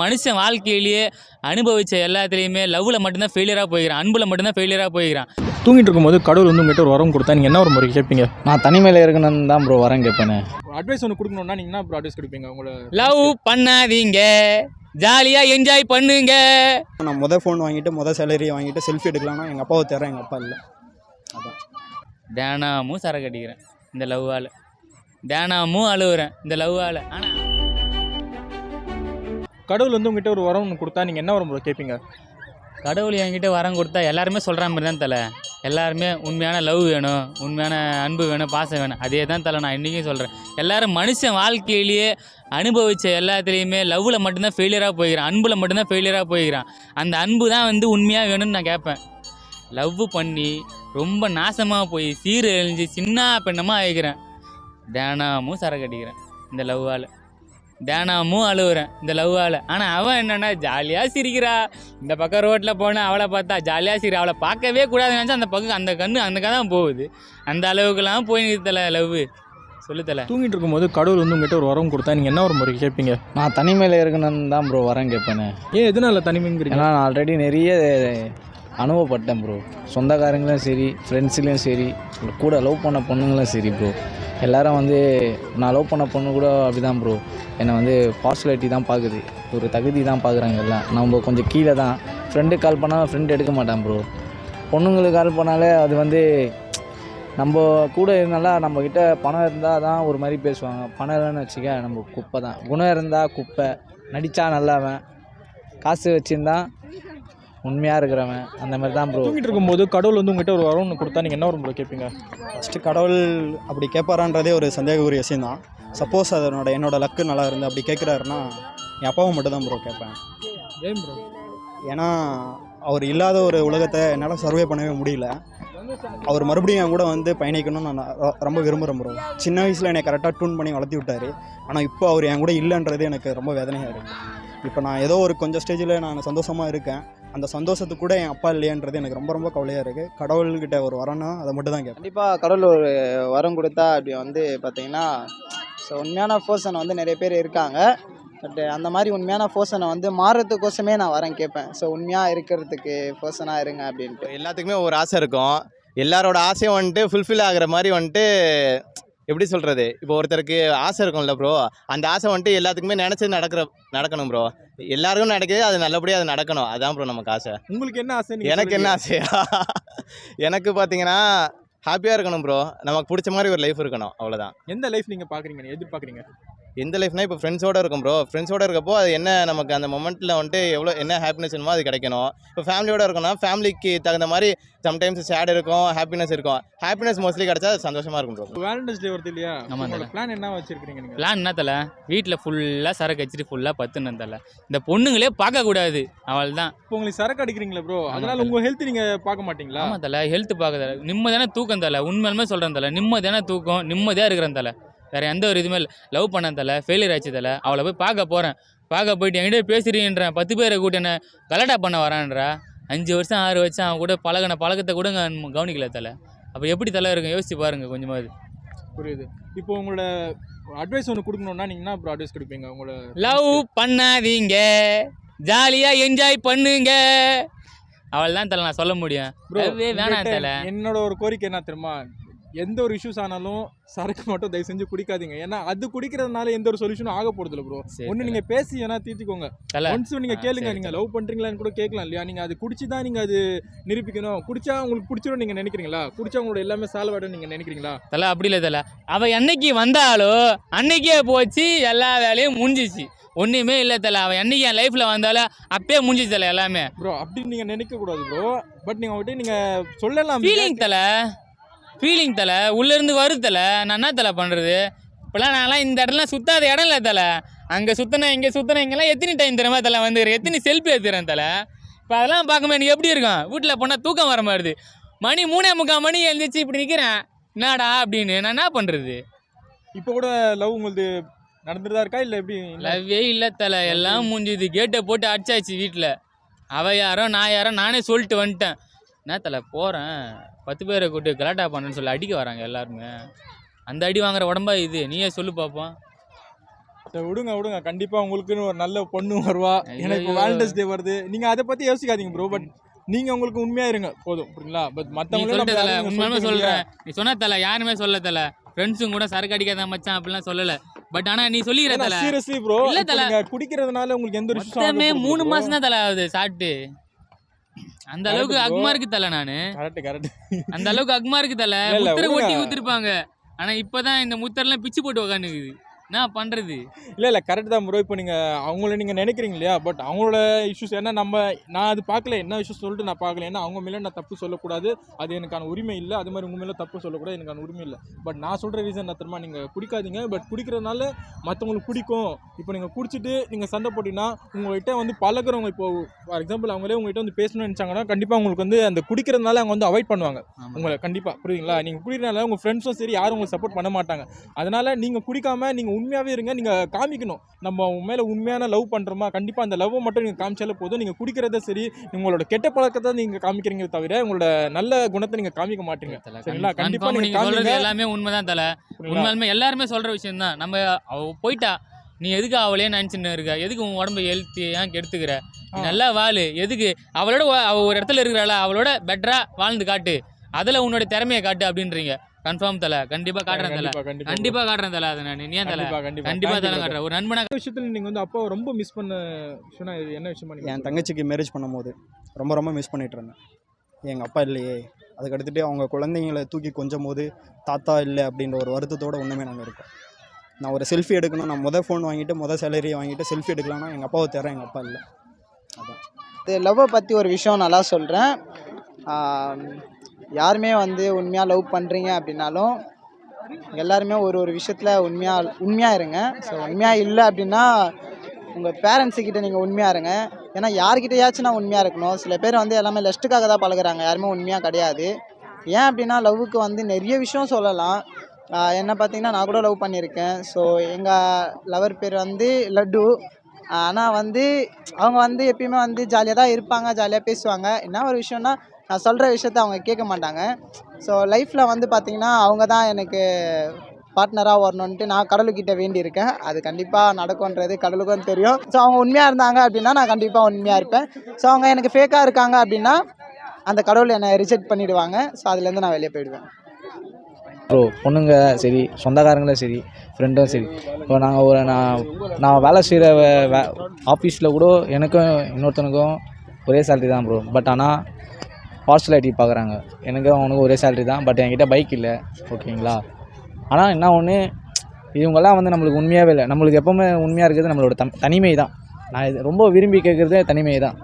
மனுஷன் வாழ்க்கையிலேயே அனுபவிச்ச எல்லாத்துலேயுமே லவ்வில் மட்டும்தான் ஃபெயிலியராக போய்க்கிறான், அன்பில் மட்டும்தான் ஃபெயிலியராக போய்க்கிறான். தூங்கிட்டு இருக்கும்போது கடவுள் வந்து உங்ககிட்ட ஒரு வரம் கொடுத்தா நீங்கள் என்ன ஒரு முறை கேட்பீங்க? நான் தனிமையில் இருக்கணும்னு தான் ப்ரோ வரம் கேட்பேன். அட்வைஸ் ஒன்று கொடுக்கணும்னா நீங்கள் என்ன ப்ரோ அட்வைஸ் கொடுப்பீங்க? உங்களை லவ் பண்ணாதீங்க, ஜாலியாக என்ஜாய் பண்ணுங்க. நான் ஃபோன் வாங்கிட்டு சேலரி வாங்கிட்டு செல்ஃபி எடுக்கலாம்னா எங்கள் அப்பாவை தரேன், எங்கள் அப்பா இல்லை. அதான் தினமும் சரக்கு அடிக்கிறேன் இந்த லவ்வால், தினமும் அழுகுறேன் இந்த லவ்வால். ஆனால் கடவுள் வந்து உங்ககிட்ட ஒரு வரம் ஒன்று கொடுத்தா நீங்கள் என்ன ஒரு முறை கேட்பீங்க? கடவுள் என்கிட்ட வரம் கொடுத்தா எல்லாருமே சொல்கிற மாதிரி தான் தலை. எல்லாருமே உண்மையான லவ் வேணும், உண்மையான அன்பு வேணும், பாசம் வேணும். அதே தான் தலை நான் இன்றைக்கும் சொல்கிறேன். எல்லோரும் மனுஷன் வாழ்க்கையிலேயே அனுபவித்த எல்லாத்துலேயுமே லவ்வில் மட்டும்தான் ஃபெயிலியராக போய்க்கிறான், அன்பில் மட்டும்தான் ஃபெயிலியராக போய்க்கிறான். அந்த அன்பு தான் வந்து உண்மையாக வேணும்னு நான் கேட்பேன். லவ் பண்ணி ரொம்ப நாசமாக போய் சீரழிஞ்சு சின்ன பெண்ணமாக ஆகிக்கிறேன். தினமும் சரக்கு அடிக்கிறேன் இந்த லவ்வால், தினமும் அழுகுறேன் இந்த லவ்வால். ஆனால் அவன் என்னென்னா ஜாலியாக சிரிக்கிறா. இந்த பக்கம் ரோட்டில் போனால் அவளை பார்த்தா ஜாலியாக சிரிக்கிறா. அவளை பார்க்கவே கூடாதுன்னு நினச்சா அந்த பக்கம் அந்த கண்ணு தான் போகுது. அந்த அளவுக்குலாம் போய் நிறுத்தலை லவ். சொல்லுத்தலை. தூங்கிட்டு இருக்கும்போது கடவுள் வந்து உங்ககிட்ட ஒரு வரம் கொடுத்தா நீங்கள் என்ன ஒரு முறை கேட்பீங்க? நான் தனிமையில் இருக்கணும்னு தான் ப்ரோ வரம் கேட்பேன். ஏன் எதனால தனிமைங்கிறீங்க? ஏன்னா நான் ஆல்ரெடி நிறைய அனுபவப்பட்டேன் ப்ரோ. சொந்தக்காரங்களும் சரி, ஃப்ரெண்ட்ஸுலேயும் சரி, கூட லவ் பண்ண பொண்ணுங்களும் சரி ப்ரோ. எல்லோரும் வந்து நான் லவ் பண்ண பொண்ணு கூட அப்படி தான் ப்ரோ. என்னை வந்து பார்சுவாலிட்டி தான் பார்க்குது, ஒரு தகுதி தான் பார்க்குறாங்க எல்லாம். நம்ம கொஞ்சம் கீழே தான். ஃப்ரெண்டுக்கு கால் பண்ணால் ஃப்ரெண்டு எடுக்க மாட்டான் ப்ரோ. பொண்ணுங்களுக்கு கால் பண்ணாலே அது வந்து நம்ம கூட இருந்தாலும் நம்மக்கிட்ட பணம் இருந்தால் தான் ஒரு மாதிரி பேசுவாங்க. பணம் இல்லைன்னு வச்சுக்க நம்ம குப்பை தான். குணம் இருந்தால் குப்பை, நடித்தா நல்லவன், காசு வச்சுருந்தா உண்மையாக இருக்கிறவன், அந்த மாதிரி தான் ப்ரோ. தூங்கிட்டு இருக்கும்போது கடவுள் வந்து உங்ககிட்ட ஒரு வரம் ஒன்று கொடுத்தா நீங்கள் என்ன ஒரு முறை கேட்பீங்க? ஃபஸ்ட்டு கடவுள் அப்படி கேட்பாரான்றதே ஒரு சந்தேகக்குரிய விஷயந்தான். சப்போஸ் என்னோட லக்கு நல்லா இருந்து அப்படி கேட்குறாருன்னா என் அப்பாவை மட்டும் தான் ப்ரோ கேட்பேன். ஏன் ப்ரோ? ஏன்னா அவர் இல்லாத ஒரு உலகத்தை என்னால் சர்வே பண்ணவே முடியல. அவர் மறுபடியும் என் கூட வந்து பயணிக்கணும்னு நான் ரொம்ப விரும்புகிறேன் ப்ரோ. சின்ன வயசில் என்னை கரெக்டாக டியூன் பண்ணி வளர்த்தி விட்டார். ஆனால் இப்போ அவர் என் கூட இல்லைன்றது எனக்கு ரொம்ப வேதனையாக இருக்குது. இப்போ நான் ஏதோ ஒரு கொஞ்சம் ஸ்டேஜில் நான் சந்தோஷமாக இருக்கேன். அந்த சந்தோஷத்துக்கு கூட என் அப்பா இல்லையன்றது எனக்கு ரொம்ப ரொம்ப கவலையாக இருக்குது. கடவுள்கிட்ட ஒரு வரம்னா அதை மட்டும் தான் கேட்பேன். கண்டிப்பாக கடவுள் ஒரு வரம் கொடுத்தா அப்படி வந்து பார்த்திங்கன்னா, ஸோ உண்மையான பர்சன் வந்து நிறைய பேர் இருக்காங்க. பட் அந்த மாதிரி உண்மையான பர்சனை வந்து மாறுறதுக்கோசமே நான் வரம் கேட்பேன். ஸோ உண்மையாக இருக்கிறதுக்கு பர்சனாக இருங்க அப்படின்ட்டு. எல்லாத்துக்குமே ஒரு ஆசை இருக்கும். எல்லாரோட ஆசையும் வந்துட்டு ஃபுல்ஃபில் ஆகிற மாதிரி வந்துட்டு எப்படி சொல்கிறது, இப்போ ஒருத்தருக்கு ஆசை இருக்கும்ல ப்ரோ, அந்த ஆசை வந்துட்டு எல்லாத்துக்குமே நினச்சது நடக்கணும் ப்ரோ. எல்லாருக்கும் நடக்குது, அது நல்லபடியாக அது நடக்கணும். அதுதான் ப்ரோ நமக்கு ஆசை. உங்களுக்கு என்ன ஆசை? எனக்கு என்ன ஆசையா? எனக்கு பார்த்தீங்கன்னா ஹாப்பியாக இருக்கணும் ப்ரோ. நமக்கு பிடிச்ச மாதிரி ஒரு லைஃப் இருக்கணும், அவ்வளோதான். எந்த லைஃப் நீங்கள் பார்க்குறீங்க, எதிர்பார்க்குறீங்க? எந்த லைஃப்னா இப்போ ஃப்ரெண்ட்ஸோடு இருக்கும் ப்ரோ. ஃப்ரெண்ட்ஸோடு இருக்கப்போ அது என்ன நமக்கு அந்த மொமெண்ட்டில் வந்துட்டு எவ்வளோ என்ன ஹாப்பினஸ் வேணுமோ அது கிடைக்கணும். இப்போ ஃபேமிலியோடு இருக்கணும்னா ஃபேமிலிக்கு தகுந்த மாதிரி சம்டைம்ஸ் சேட் இருக்கும், ஹாப்பினஸ் இருக்கும். ஹாப்பினஸ் மோஸ்ட்லி கிடைச்சா சந்தோஷமாக இருக்கும் ப்ரோ. வேலண்டைன்ஸ் டே வருது இல்லையா? ஆமாம். பிளான் என்ன வச்சுருக்கீங்க நீங்கள்? பிளான் என்ன தலை, வீட்டில் ஃபுல்லாக சரக்கு வச்சுட்டு ஃபுல்லாக பத்துன்னு தலை. இந்த பொண்ணுங்களே பார்க்கக்கூடாது, அவள் தான். இப்போ உங்களுக்கு சரக்கு அடிக்கிறீங்களா ப்ரோ? அதனால் உங்கள் ஹெல்த் நீங்கள் பார்க்க மாட்டீங்களா? ஆமாம் தலை, ஹெல்த் பார்க்க தலை. நிம்மதியான தூக்கம் தலை, உண்மையுமே சொல்கிறேன் தலை. நிம்மதியான தூக்கம், நிம்மதியாக இருக்கிறேன் தலை. வேறு எந்த ஒரு இதுவுமே இல்லை. லவ் பண்ண தலை, ஃபெயிலியர் ஆச்சு தலை. அவளை போய் பார்க்க போகிறேன். பார்க்க போயிட்டு என்கிட்ட பேசுறீன்றேன். 10 பேரை கூட்ட என்ன கலட்டா பண்ண வரான்றா. 5 வருஷம் 6 வருஷம் அவன் கூட பழக்கத்தை கூட கவனிக்கல தலை. அப்போ எப்படி தலை இருக்கும் யோசிச்சு பாருங்கள் கொஞ்சமாவது. புரியுது. இப்போ உங்களோட அட்வைஸ் ஒன்று கொடுக்கணுன்னா நீங்கள் என்ன ப்ரோ அட்வைஸ் கொடுப்பீங்க? உங்களோட லவ் பண்ணாதீங்க, ஜாலியாக என்ஜாய் பண்ணுங்க. அவள் தான் தலை நான் சொல்ல முடியும். வேணாம் தலை. என்னோட ஒரு கோரிக்கை என்ன தெரியுமா, எந்த ஒரு இஷ்யூஸ் ஆனாலும் சரக்கு மட்டும் தயவு செஞ்சு குடிக்காதீங்க. ஏன்னா அது குடிக்கிறதுனால எந்த ஒரு சொல்யூஷனும் ஆக போகிறது இல்லை ப்ரோ. ஒன்று நீங்கள் பேசி ஏன்னா தீர்த்திக்கோங்க. ஒன்ஸ் நீங்கள் கேளுங்க, நீங்கள் லவ் பண்ணுறீங்களான்னு கூட கேட்கலாம் இல்லையா? நீங்கள் அது குடிச்சு தான் நீங்கள் அது நிரூபிக்கணும். குடிச்சா உங்களுக்கு பிடிச்சிடும் நீங்கள் நினைக்கிறீங்களா? குடிச்சா உங்களோட எல்லாமே சால்வ் ஆகிடும் நீங்கள் நினைக்கிறீங்களா? தலை அப்படி இல்லை தலை. அவள் என்னைக்கு வந்தாலோ அன்னைக்கே போச்சு, எல்லா வேலையும் முடிஞ்சிச்சு. ஒன்றுமே இல்லை தலை. அவன் என்னைக்கு என் லைஃப்பில் வந்தாலும் அப்பயே முடிஞ்சிச்சு தலை எல்லாமே. ப்ரோ அப்படி நீங்கள் நினைக்கக்கூடாது ப்ரோ. பட் நீங்கள் அவங்ககிட்ட நீங்கள் சொல்லலாம். ஃபீலிங் தலை உள்ளேருந்து வருது தலை. நான் என்ன தலை பண்ணுறது? இப்போலாம் நான்லாம் இந்த இடம்லாம் சுற்றாத இடம் இல்லை தலை. அங்கே சுற்றினேன், இங்கே சுற்றினேன், இங்கெல்லாம் எத்தனை டைம் தரமா தலை வந்து எத்தனை செல்ஃபி எடுத்துக்கிறேன் தலை. இப்போ அதெல்லாம் பார்க்கும்போது எனக்கு எப்படி இருக்கும்? வீட்டில் போனால் தூக்கம் வர மாதிரி. மணி 3:45 மணி எழுந்திரிச்சு இப்படி நிற்கிறேன். என்னடா அப்படின்னு நான் என்ன பண்ணுறது? இப்போ கூட லவ் உங்களுக்கு நடந்துட்டு இருக்கா இல்லை எப்படி? லவ்வே இல்லை தலை, எல்லாம் முடிஞ்சுது. கேட்டை போட்டு அடிச்சாச்சு வீட்டில். அவள் யாரோ நான் யாரோ நானே சொல்லிட்டு வந்துட்டேன். என்ன தலை போகிறேன், 10 பேரை கூட்டு கலாட்டா பண்ணுன்னு சொல்லி அடிக்க வராங்க எல்லாருமே. அந்த அடி வாங்குற உடம்பா இது? நீயே சொல்லு பார்ப்போம். சரி விடுங்க கண்டிப்பா உங்களுக்குன்னு ஒரு நல்ல பொண்ணு வருவா. எனக்கு ஐயையோ. வேலண்டைன்ஸ் டே வருது, நீங்க அதை பத்தி யோசிக்காதீங்க ப்ரோ. பட் நீங்க உங்களுக்கு உண்மையா இருங்க போதும், புரியுங்களா? பட் நீ மத்தவங்கள சொல்லிட்ட நம்ம தல, யாரையும் உண்மையுமே சொல்லிக்க சொல்றேன். முடியாது. நீ சொன்ன தல, யாருமே சொல்ல தல. ஃப்ரெண்ட்ஸும் கூட சரக்கு அடிக்காத மச்சான் அப்படிலாம் சொல்லல. பட் ஆனா நீ சொல்லிக்கிற தல. சீரியஸ்லி ப்ரோ, இல்ல இப்போ தல. நீங்க குடிக்கிறதுனால உங்களுக்கு எந்த ஒரு மொத்தமே 3 மாசம் தான் தல ஆகுது சாப்பிட்டு. அந்த அளவுக்கு Correct bro. அக்மா இருக்கு தல நானு. கரெக்ட் அந்த அளவுக்கு அக்மா இருக்கு தல. இல்ல, முத்திரை விடுங்க. ஒட்டி ஊத்திருப்பாங்க. ஆனா இப்பதான் இந்த முத்தரெல்லாம் பிச்சு போட்டு உக்காந்துக்குது. என்ன பண்றது? இல்ல கரெக்ட் தான் ப்ரோ. இப்போ நீங்க அவங்கள நீங்க நினைக்கிறீங்க இல்லையா? பட் அவங்களோட இஷ்யூஸ் ஏன்னா நான் அது பார்க்கல, என்ன இஷ்யூஸ் சொல்லிட்டு நான் பார்க்கல. ஏன்னா அவங்க மேலே நான் தப்பு சொல்லக்கூடாது, அது எனக்கான உரிமை இல்லை. அது மாதிரி உங்க மேலே தப்பு சொல்லக்கூடாது, எனக்கான உரிமை இல்லை. பட் நான் சொல்ற ரீசன் என்ன தெரியுமா? நீங்க குடிக்காதீங்க. பட் குடிக்கிறதுனால மற்றவங்களுக்கு பிடிக்கும். இப்போ நீங்க குடிச்சிட்டு நீங்க சண்டை போட்டீங்கன்னா உங்கள்கிட்ட வந்து பழகுறவங்க, இப்போ ஃபார் எக்ஸாம்பிள் அவங்களே உங்கள்கிட்ட வந்து பேசணும்னு நினைச்சாங்கன்னா கண்டிப்பா உங்களுக்கு வந்து அந்த குடிக்கிறதுனால அவங்க வந்து அவாய்ட் பண்ணுவாங்க உங்களை. கண்டிப்பா புரியுதுங்களா? நீங்க குடிக்கிறதுனால உங்க ஃப்ரெண்ட்ஸும் சரி யாரும் உங்களுக்கு சப்போர்ட் பண்ண மாட்டாங்க. அதனால நீங்க குடிக்காம நீங்க உண்மையாவே இருங்க. நீங்க காமிக்கணும் நம்ம உங்க மேல உண்மையான லவ் பண்றோமா. கண்டிப்பா அந்த லவ் மட்டும் நீங்க காமிச்சாலே போதும். நீங்க குடிக்கிறத சரி, உங்களோட கெட்ட பழக்கத்தை நீங்க காமிக்கிறீங்க தவிர உங்களோட நல்ல குணத்தை நீங்க காமிக்க மாட்டீங்க. சரிங்களா? கண்டிப்பா Confirm நீங்க நீங்க சொல்றது காமிங்க. எல்லாமே உண்மைதான் தல. புரியுங்களா? உண்மையாலுமே எல்லாருமே சொல்ற விஷயம் தான். நம்ம அவ போயிட்டா, நீ எதுக்கு அவளையே நினைச்சுன்னு இருக்க? எதுக்கு உன் உடம்பு ஹெல்த்தி ஏன் கெடுத்துக்கிற? நீ நல்லா வாழு. எதுக்கு அவ ஒரு இடத்துல இருக்கிறாளா, அவளோட பெட்டரா வாழ்ந்து காட்டு. அதுல உன்னோட திறமையை காட்டு அப்படின்றீங்க. கன்ஃபார்ம் தல, கண்டிப்பா காட்டுறேன் தல. கண்டிப்பா காட்டுறேன் தல. அதை நான் நீ ஏன் தல? கண்டிப்பா தல காட்டுறேன். ஒரு நண்பனா இந்த விஷயத்துல நீங்க வந்து அப்பாவை ரொம்ப மிஸ் பண்ண விஷயம்னா இது என்ன விஷயமா நீங்க என் தங்கச்சிக்கு மேரேஜ் பண்ணும்போது ரொம்ப மிஸ் பண்ணிட்டு இருந்தேன். எங்கள் அப்பா இல்லையே, அதுக்கு அடுத்துட்டு அவங்க குழந்தைங்களை தூக்கி கொஞ்சம் போது தாத்தா இல்லை அப்படின்ற ஒரு வருத்தத்தோடு ஒன்றுமே நாங்கள் இருக்கோம். நான் ஒரு செல்ஃபி எடுக்கணும், நான் ஃபோன் வாங்கிட்டு சேலரியை வாங்கிட்டு செல்ஃபி எடுக்கலாம்னா எங்கள் அப்பாவை தர எங்கள் அப்பா இல்லை. அதான் இது லவ்வை பற்றி ஒரு விஷயம் நல்லா சொல்கிறேன். யாருமே வந்து உண்மையாக லவ் பண்ணுறீங்க அப்படின்னாலும் எல்லாருமே ஒரு விஷயத்தில் உண்மையாக இருங்க. ஸோ உண்மையாக இல்லை அப்படின்னா உங்கள் பேரண்ட்ஸுக்கிட்ட நீங்கள் உண்மையாக இருங்க. ஏன்னா யார்கிட்டயாச்சும் நான் உண்மையாக இருக்கணும். சில பேர் வந்து எல்லாமே லெஸ்ட்டுக்காக தான் பழகுறாங்க, யாருமே உண்மையாக கிடையாது. ஏன் அப்படின்னா லவ்வுக்கு வந்து நிறைய விஷயம் சொல்லலாம். என்ன பார்த்தீங்கன்னா நான் கூட லவ் பண்ணியிருக்கேன். ஸோ எங்கள் லவர் பேர் வந்து லட்டு. ஆனால் வந்து அவங்க வந்து எப்பயுமே வந்து ஜாலியாக தான் இருப்பாங்க, ஜாலியாக பேசுவாங்க. என்ன ஒரு விஷயம்னா நான் சொல்கிற விஷயத்த அவங்க கேட்க மாட்டாங்க. ஸோ லைஃப்பில் வந்து பார்த்திங்கன்னா அவங்க தான் எனக்கு பார்ட்னராக வரணுன்ட்டு நான் கடவுள்கிட்ட வேண்டியிருக்கேன். அது கண்டிப்பாக நடக்கும்ன்றது கடவுளுக்கும் தெரியும். ஸோ அவங்க உண்மையாக இருந்தாங்க அப்படின்னா நான் கண்டிப்பாக உண்மையாக இருப்பேன். ஸோ அவங்க எனக்கு ஃபேக்காக இருக்காங்க அப்படின்னா அந்த கடவுள் என்னை ரிஜெக்ட் பண்ணிவிடுவாங்க. ஸோ அதுலேருந்து நான் வெளியே போயிடுவேன். ப்ரோ பொண்ணுங்க சரி, சொந்தக்காரங்களும் சரி, ஃப்ரெண்டும் சரி, இப்போ நான் வேலை செய்கிற ஆஃபீஸில் கூட எனக்கும் இன்னொருத்தனுக்கும் ஒரே சேலரி தான் ப்ரோ. பட் ஆனால் பார்சலாலிட்டி பார்க்குறாங்க. எனக்கும் அவனுக்கும் ஒரே சேலரி தான். பட் என்கிட்ட பைக் இல்லை, ஓகேங்களா? ஆனால் என்ன ஒன்று, இவங்கெல்லாம் வந்து நம்மளுக்கு உண்மையாகவே இல்லை. நம்மளுக்கு எப்போவுமே உண்மையாக இருக்கிறது நம்மளோட தனிமை தான். நான் இது ரொம்ப விரும்பி கேட்குறது தனிமை தான்.